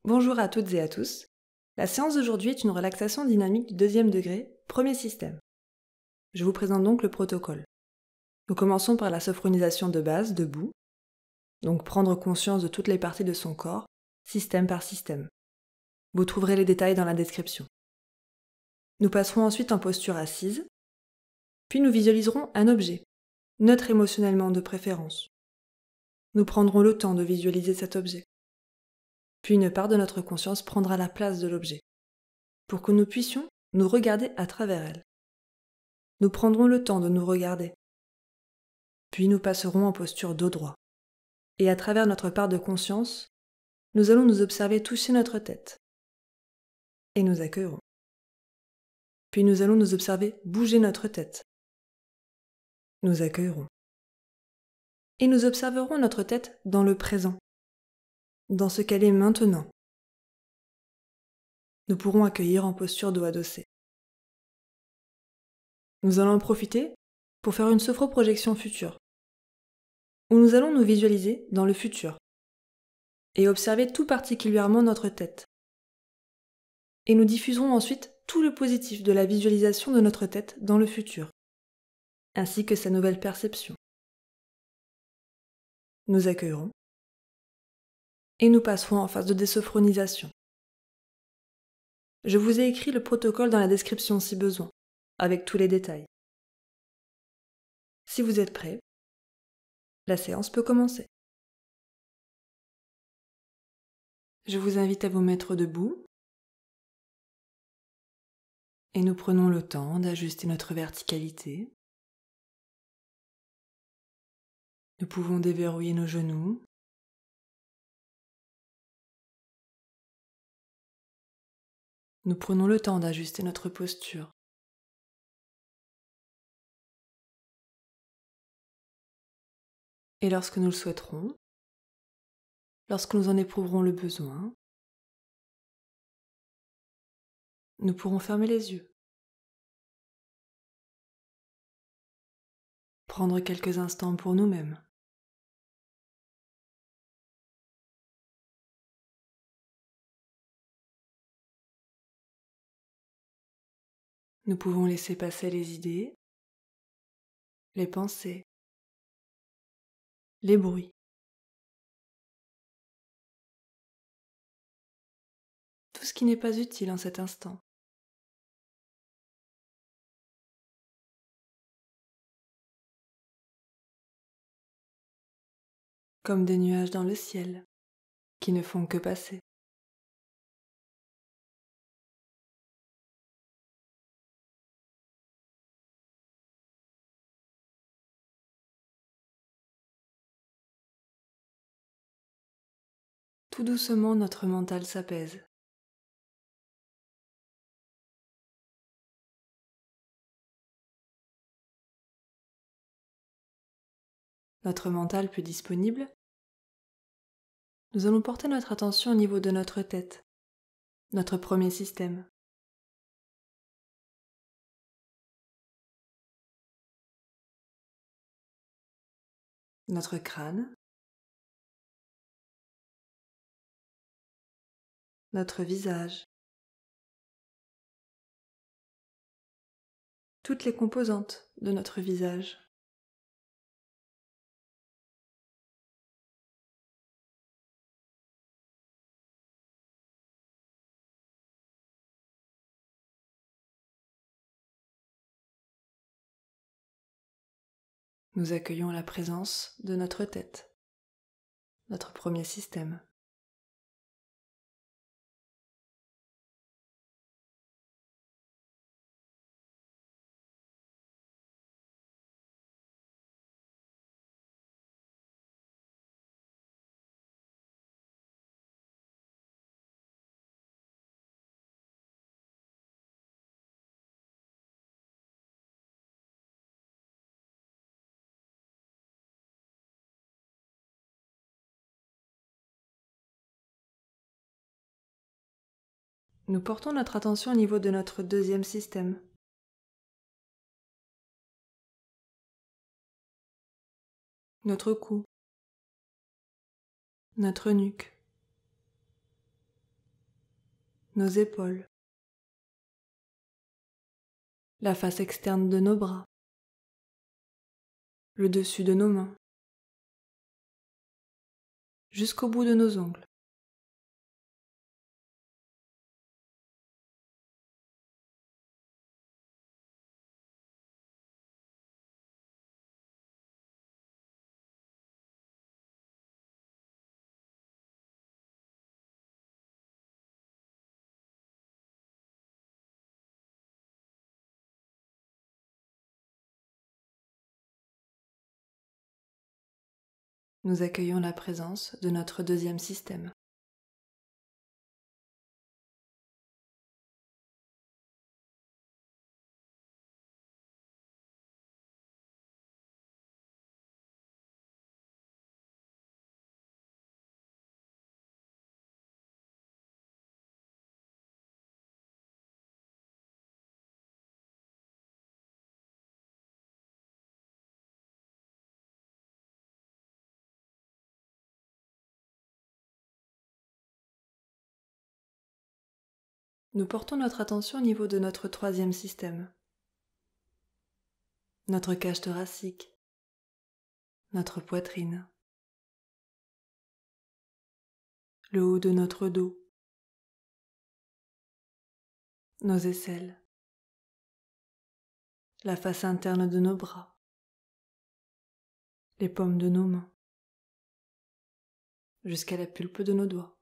Bonjour à toutes et à tous. La séance d'aujourd'hui est une relaxation dynamique du deuxième degré, premier système. Je vous présente donc le protocole. Nous commençons par la sophronisation de base, debout, donc prendre conscience de toutes les parties de son corps, système par système. Vous trouverez les détails dans la description. Nous passerons ensuite en posture assise, puis nous visualiserons un objet, neutre émotionnellement de préférence. Nous prendrons le temps de visualiser cet objet. Puis une part de notre conscience prendra la place de l'objet, pour que nous puissions nous regarder à travers elle. Nous prendrons le temps de nous regarder. Puis nous passerons en posture dos droit. Et à travers notre part de conscience, nous allons nous observer toucher notre tête. Et nous accueillerons. Puis nous allons nous observer bouger notre tête. Nous accueillerons. Et nous observerons notre tête dans le présent, dans ce qu'elle est maintenant. Nous pourrons accueillir en posture dos adossé. Nous allons en profiter pour faire une sophroprojection future, où nous allons nous visualiser dans le futur et observer tout particulièrement notre tête. Et nous diffuserons ensuite tout le positif de la visualisation de notre tête dans le futur, ainsi que sa nouvelle perception. Nous accueillerons et nous passerons en phase de désophronisation. Je vous ai écrit le protocole dans la description si besoin, avec tous les détails. Si vous êtes prêts, la séance peut commencer. Je vous invite à vous mettre debout et nous prenons le temps d'ajuster notre verticalité. Nous pouvons déverrouiller nos genoux. Nous prenons le temps d'ajuster notre posture. Et lorsque nous le souhaiterons, lorsque nous en éprouverons le besoin, nous pourrons fermer les yeux. Prendre quelques instants pour nous-mêmes. Nous pouvons laisser passer les idées, les pensées, les bruits. Tout ce qui n'est pas utile en cet instant. Comme des nuages dans le ciel, qui ne font que passer. Tout doucement, notre mental s'apaise. Notre mental plus disponible, nous allons porter notre attention au niveau de notre tête, notre premier système. Notre crâne, notre visage, toutes les composantes de notre visage. Nous accueillons la présence de notre tête, notre premier système. Nous portons notre attention au niveau de notre deuxième système. Notre cou, notre nuque, nos épaules, la face externe de nos bras, le dessus de nos mains, jusqu'au bout de nos ongles. Nous accueillons la présence de notre deuxième système. Nous portons notre attention au niveau de notre troisième système, notre cage thoracique, notre poitrine, le haut de notre dos, nos aisselles, la face interne de nos bras, les paumes de nos mains, jusqu'à la pulpe de nos doigts.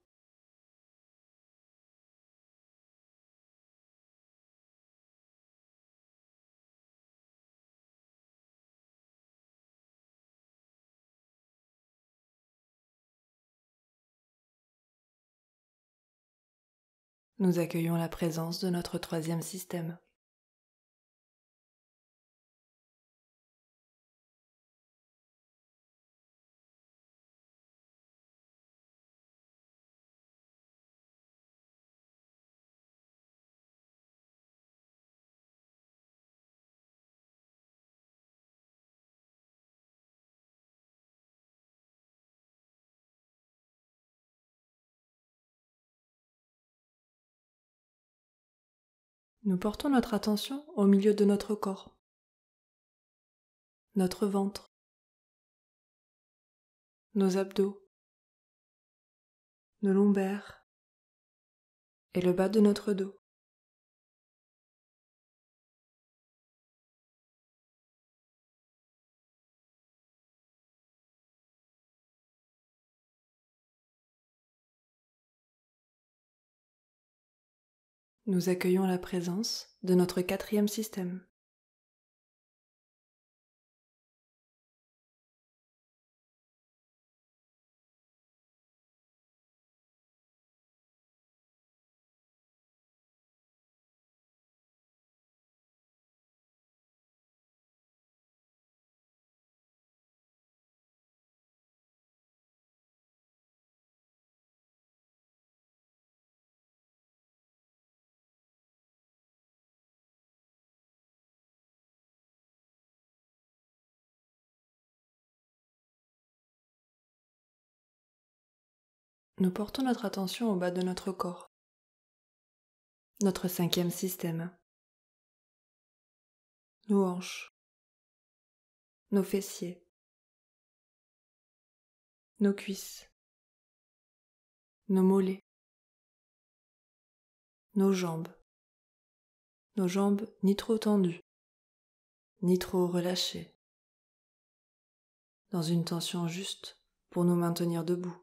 Nous accueillons la présence de notre troisième système. Nous portons notre attention au milieu de notre corps, notre ventre, nos abdos, nos lombaires et le bas de notre dos. Nous accueillons la présence de notre quatrième système. Nous portons notre attention au bas de notre corps, notre cinquième système, nos hanches, nos fessiers, nos cuisses, nos mollets, nos jambes ni trop tendues, ni trop relâchées, dans une tension juste pour nous maintenir debout.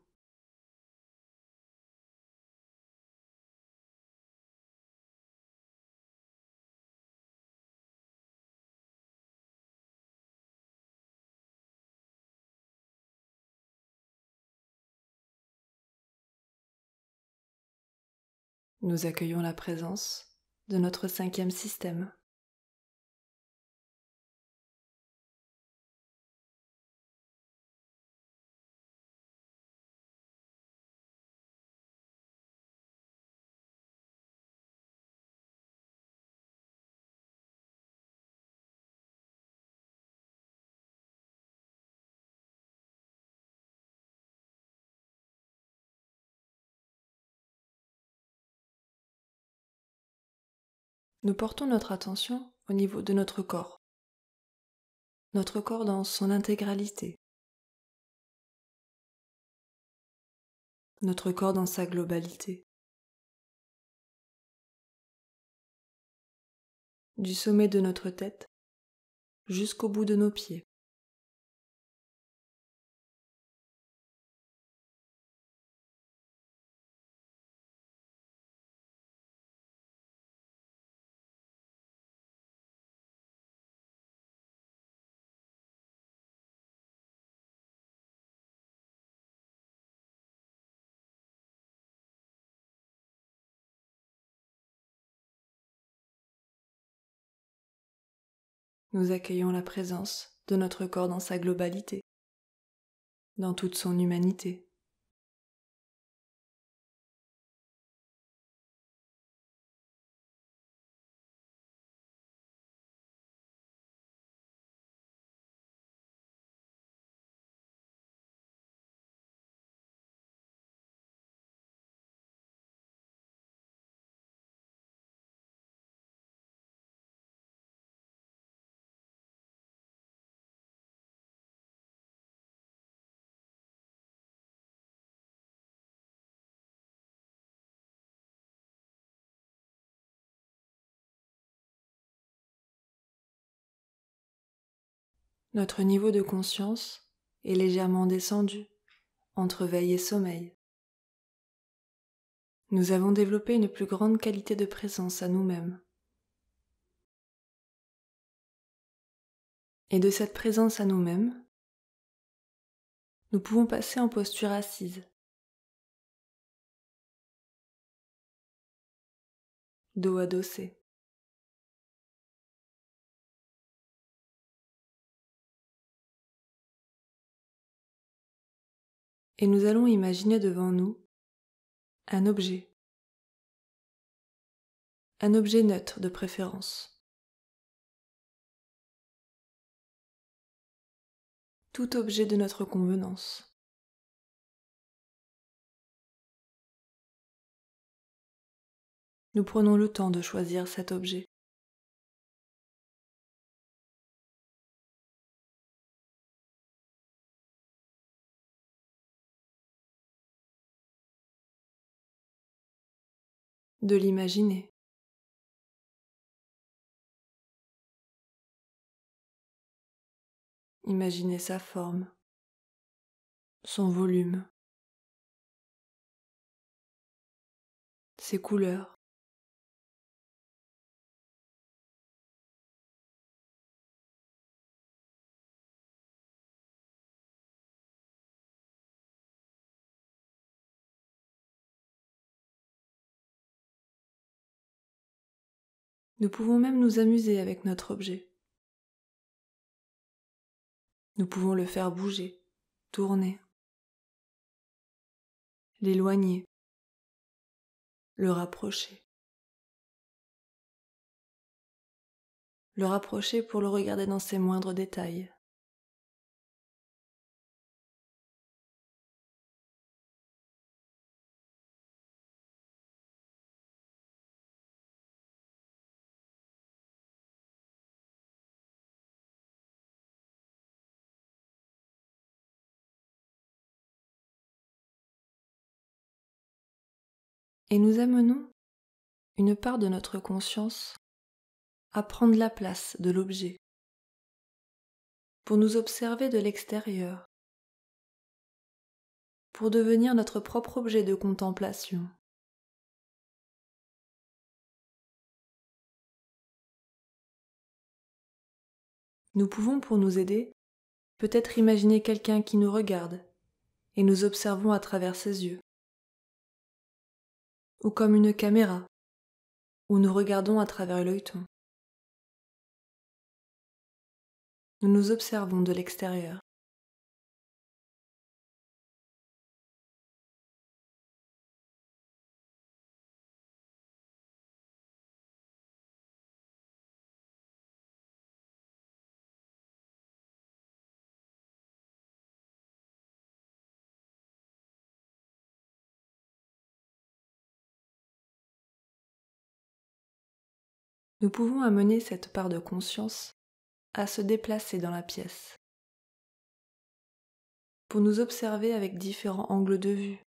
Nous accueillons la présence de notre cinquième système. Nous portons notre attention au niveau de notre corps dans son intégralité, notre corps dans sa globalité, du sommet de notre tête jusqu'au bout de nos pieds. Nous accueillons la présence de notre corps dans sa globalité, dans toute son humanité. Notre niveau de conscience est légèrement descendu entre veille et sommeil. Nous avons développé une plus grande qualité de présence à nous-mêmes. Et de cette présence à nous-mêmes, nous pouvons passer en posture assise, dos adossé. Et nous allons imaginer devant nous un objet neutre de préférence. Tout objet de notre convenance. Nous prenons le temps de choisir cet objet. De l'imaginer. Imaginez sa forme, son volume, ses couleurs. Nous pouvons même nous amuser avec notre objet. Nous pouvons le faire bouger, tourner, l'éloigner, le rapprocher. Le rapprocher pour le regarder dans ses moindres détails. Et nous amenons une part de notre conscience à prendre la place de l'objet, pour nous observer de l'extérieur, pour devenir notre propre objet de contemplation. Nous pouvons, pour nous aider, peut-être imaginer quelqu'un qui nous regarde et nous observons à travers ses yeux, ou comme une caméra où nous regardons à travers l'œilleton. Nous nous observons de l'extérieur. nous pouvons amener cette part de conscience à se déplacer dans la pièce pour nous observer avec différents angles de vue.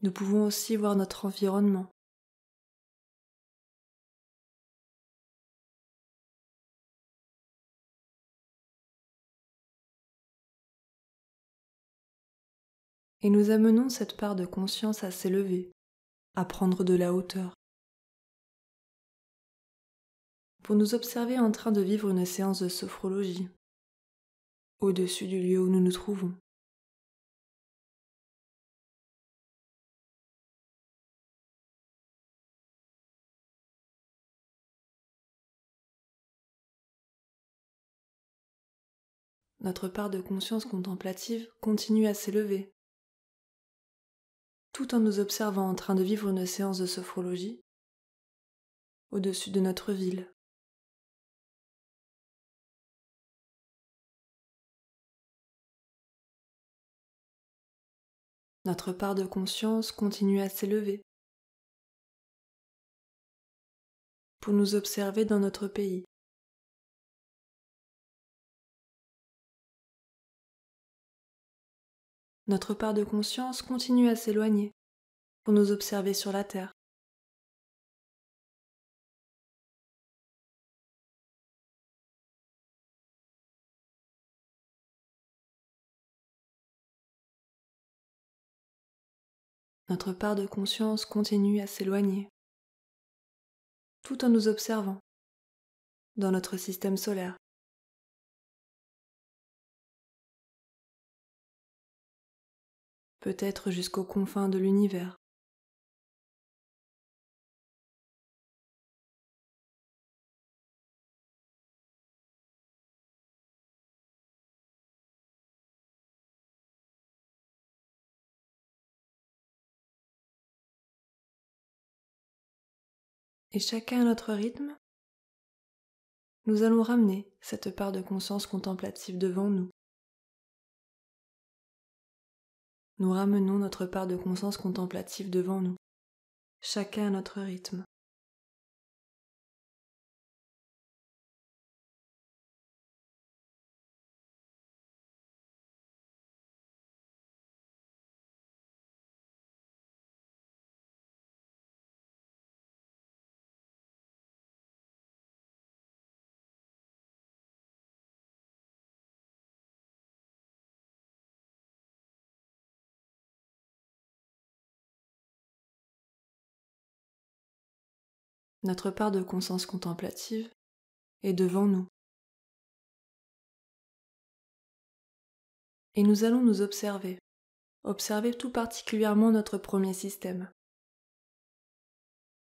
Nous pouvons aussi voir notre environnement. Et nous amenons cette part de conscience à s'élever, à prendre de la hauteur, pour nous observer en train de vivre une séance de sophrologie, au-dessus du lieu où nous nous trouvons. Notre part de conscience contemplative continue à s'élever, tout en nous observant en train de vivre une séance de sophrologie au-dessus de notre ville. Notre part de conscience continue à s'élever pour nous observer dans notre pays. Notre part de conscience continue à s'éloigner pour nous observer sur la Terre. Notre part de conscience continue à s'éloigner, tout en nous observant dans notre système solaire. Peut-être jusqu'aux confins de l'univers. Et chacun à notre rythme, nous allons ramener cette part de conscience contemplative devant nous. Nous ramenons notre part de conscience contemplative devant nous, chacun à notre rythme. Notre part de conscience contemplative est devant nous. Et nous allons nous observer tout particulièrement notre premier système.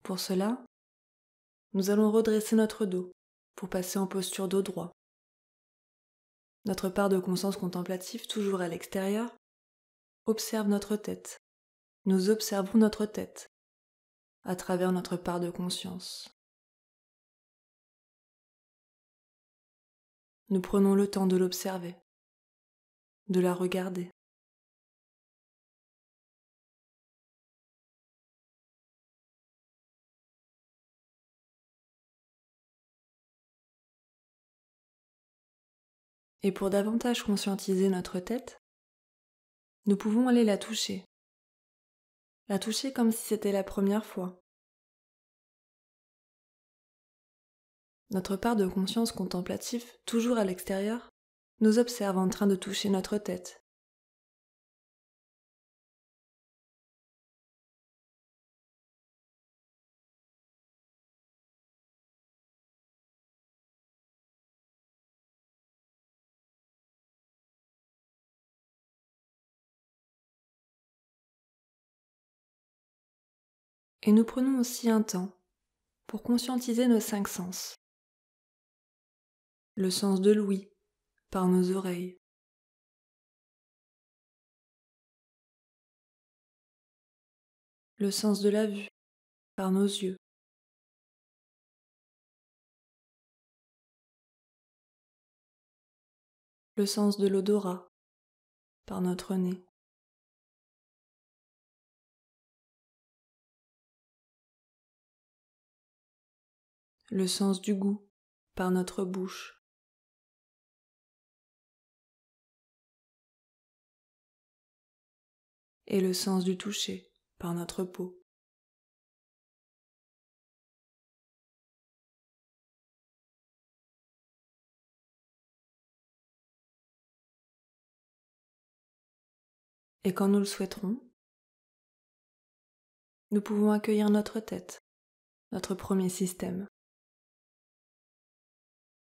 Pour cela, nous allons redresser notre dos pour passer en posture dos droit. Notre part de conscience contemplative, toujours à l'extérieur, observe notre tête. Nous observons notre tête à travers notre part de conscience. Nous prenons le temps de l'observer, de la regarder. Et pour davantage conscientiser notre tête, nous pouvons aller la toucher comme si c'était la première fois. Notre part de conscience contemplative, toujours à l'extérieur, nous observe en train de toucher notre tête. Et nous prenons aussi un temps pour conscientiser nos 5 sens. Le sens de l'ouïe, par nos oreilles. Le sens de la vue, par nos yeux. Le sens de l'odorat, par notre nez. le sens du goût par notre bouche, et le sens du toucher par notre peau. Et quand nous le souhaiterons, nous pouvons accueillir notre tête, notre premier système.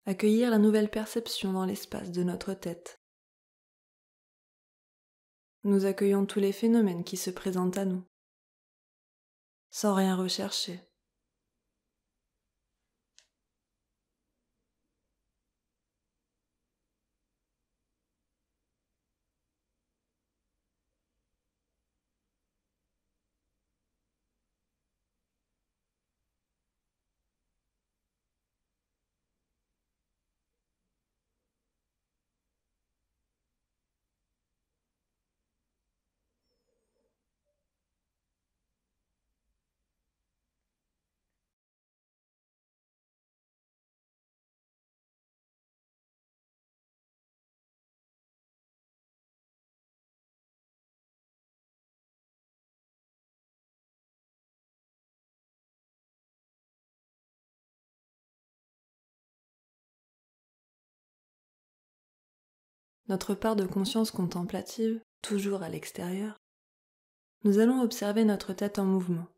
Accueillir la nouvelle perception dans l'espace de notre tête. Nous accueillons tous les phénomènes qui se présentent à nous, sans rien rechercher. Notre part de conscience contemplative, toujours à l'extérieur, nous allons observer notre tête en mouvement.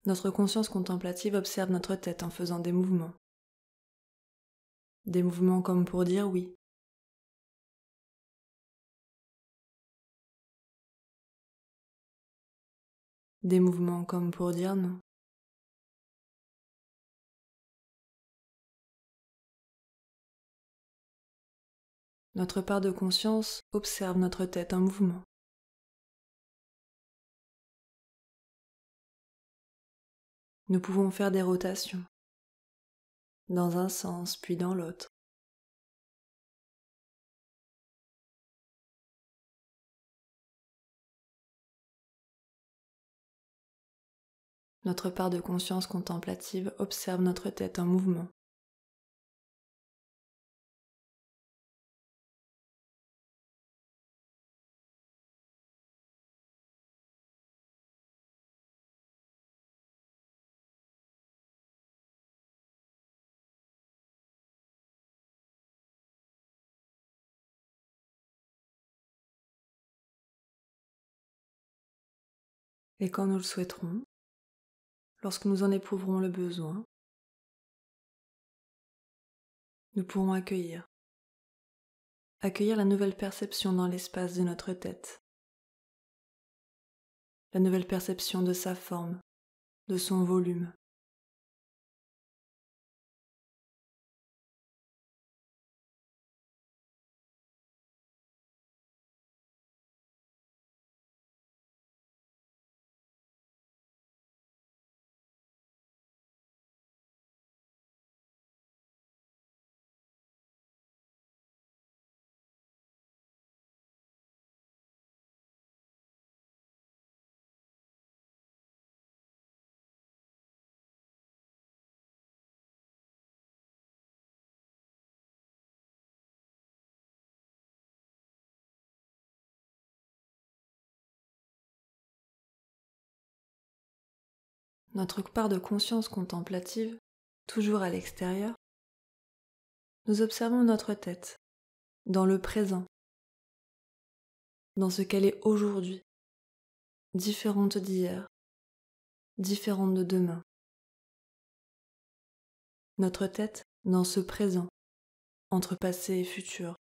Notre conscience contemplative observe notre tête en faisant des mouvements. Des mouvements comme pour dire oui. Des mouvements comme pour dire non. Notre part de conscience observe notre tête en mouvement. Nous pouvons faire des rotations, dans un sens puis dans l'autre. Notre part de conscience contemplative observe notre tête en mouvement. Et quand nous le souhaiterons, lorsque nous en éprouverons le besoin, nous pourrons accueillir la nouvelle perception dans l'espace de notre tête, la nouvelle perception de sa forme, de son volume. Notre part de conscience contemplative, toujours à l'extérieur, nous observons notre tête, dans le présent, dans ce qu'elle est aujourd'hui, différente d'hier, différente de demain. Notre tête dans ce présent, entre passé et futur.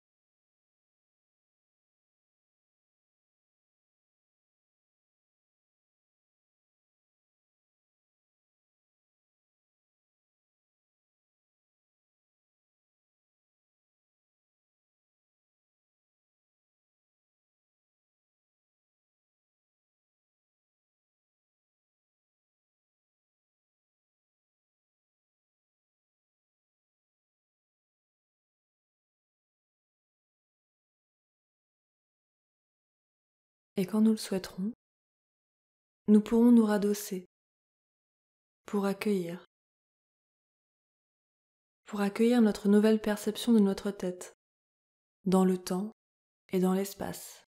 Et quand nous le souhaiterons, nous pourrons nous radosser pour accueillir. Pour accueillir notre nouvelle perception de notre tête, dans le temps et dans l'espace.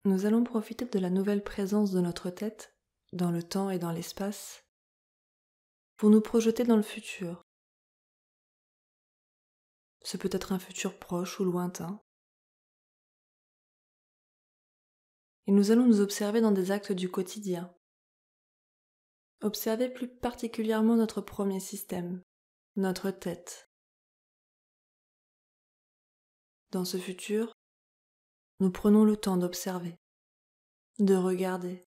Nous allons profiter de la nouvelle présence de notre tête, dans le temps et dans l'espace, pour nous projeter dans le futur. Ce peut être un futur proche ou lointain. Et nous allons nous observer dans des actes du quotidien. Observer plus particulièrement notre premier système, notre tête. Dans ce futur, nous prenons le temps d'observer, de regarder.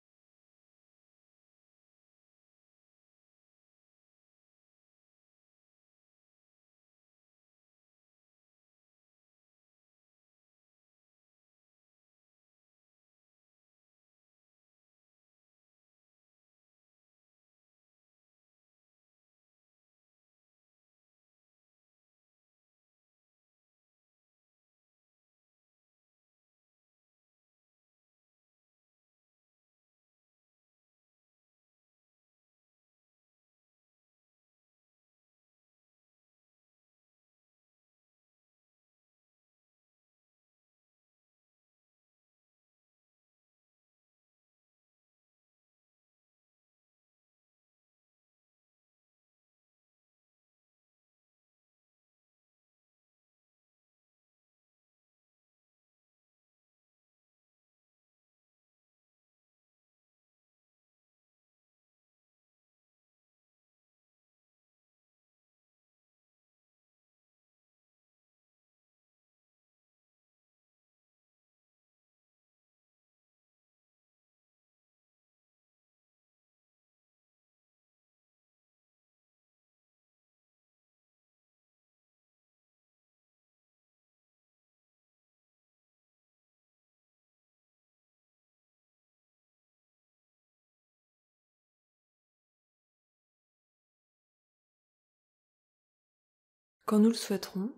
Quand nous le souhaiterons,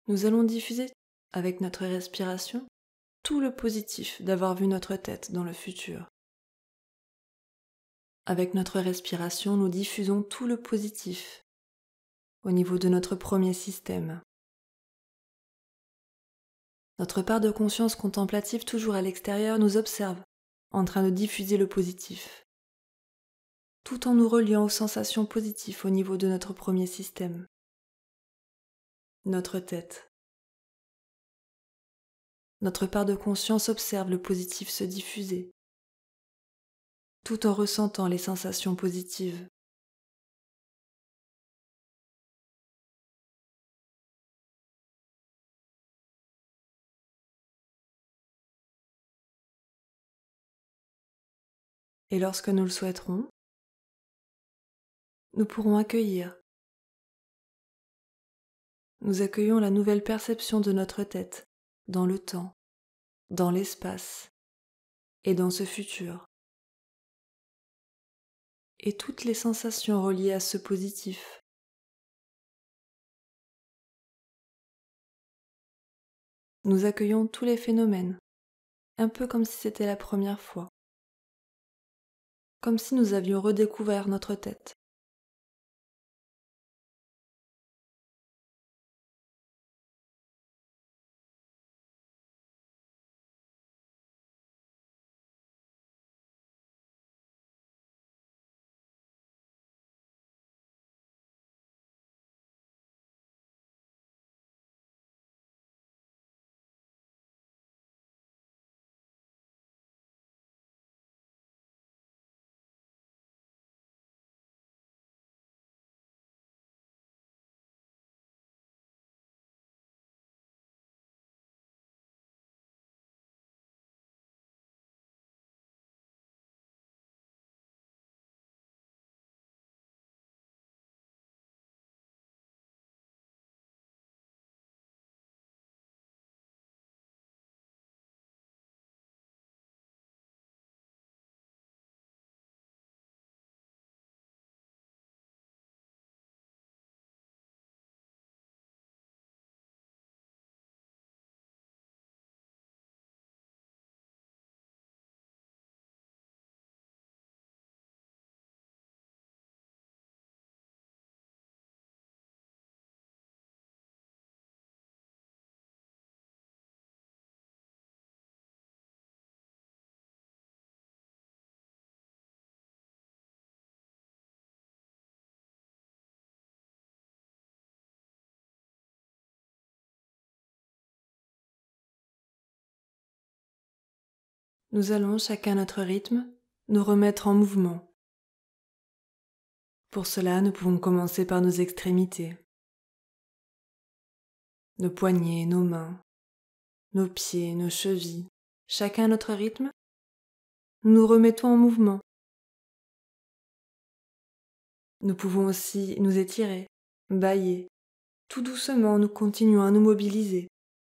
nous allons diffuser, avec notre respiration, tout le positif d'avoir vu notre tête dans le futur. Avec notre respiration, nous diffusons tout le positif au niveau de notre premier système. Notre part de conscience contemplative, toujours à l'extérieur, nous observe, en train de diffuser le positif, tout en nous reliant aux sensations positives au niveau de notre premier système, notre tête. Notre part de conscience observe le positif se diffuser, tout en ressentant les sensations positives. Et lorsque nous le souhaiterons, nous pourrons accueillir. Nous accueillons la nouvelle perception de notre tête, dans le temps, dans l'espace et dans ce futur. Et toutes les sensations reliées à ce positif. Nous accueillons tous les phénomènes, un peu comme si c'était la première fois, comme si nous avions redécouvert notre tête. Nous allons, chacun à notre rythme, nous remettre en mouvement. Pour cela, nous pouvons commencer par nos extrémités, nos poignets, nos mains, nos pieds, nos chevilles. Chacun à notre rythme, nous nous remettons en mouvement. Nous pouvons aussi nous étirer, bâiller. Tout doucement, nous continuons à nous mobiliser,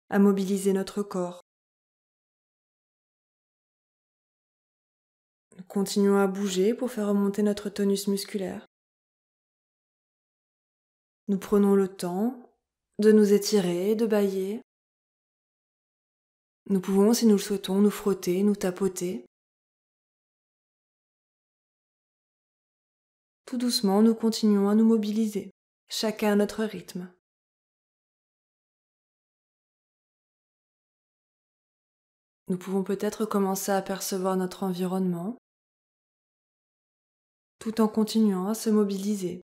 à mobiliser notre corps. Nous continuons à bouger pour faire remonter notre tonus musculaire. Nous prenons le temps de nous étirer, de bâiller. Nous pouvons, si nous le souhaitons, nous frotter, nous tapoter. Tout doucement, nous continuons à nous mobiliser, chacun à notre rythme. Nous pouvons peut-être commencer à percevoir notre environnement, tout en continuant à se mobiliser.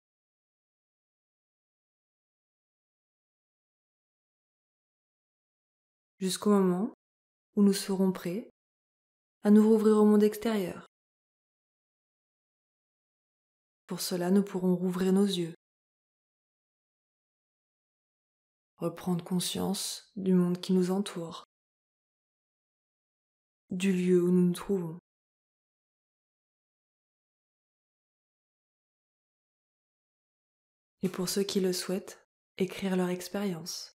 Jusqu'au moment où nous serons prêts à nous rouvrir au monde extérieur. Pour cela, nous pourrons rouvrir nos yeux, reprendre conscience du monde qui nous entoure, du lieu où nous nous trouvons. Et pour ceux qui le souhaitent, écrire leur expérience.